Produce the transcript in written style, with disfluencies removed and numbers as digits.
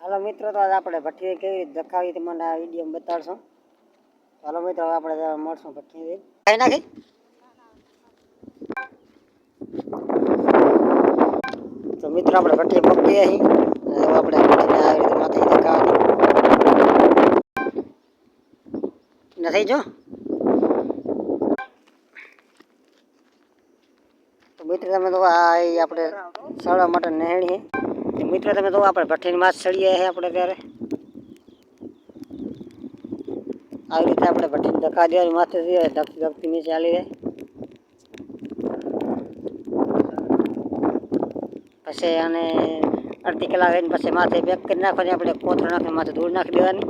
હાલો મિત્રો, તો આજ આપણે ભઠ્ઠી કેવી રીતે દખાવી તમને આ વિડીયો બતાડશું. હાલો મિત્રો, આપણે મળશું ભઠ્ઠી ખાઈ નાખી. તો મિત્રો આપણે ભઠ્ઠી પકડી અહીં આપણે ભઠ્ઠીને આવી રીતે માથે દખાવાની નથી જો. તો મિત્રો તમે તો આ આપણે સળવા માટે નહેણી. મિત્રો તમે તો આપણે ભઠ્ઠીની માથ સળીએ છે આપણે ત્યારે આવી રીતે આપણે ભઠ્ઠીને ધક્કા દેવાની માથે ધકતી ધકતી નીચે ચાલી જાય. પછી આને અડધી કલાક રહીને પછી માથે પેક કરી નાખવાની. આપણે કોથળો નાખીને માથે ધૂળ નાખી દેવાની.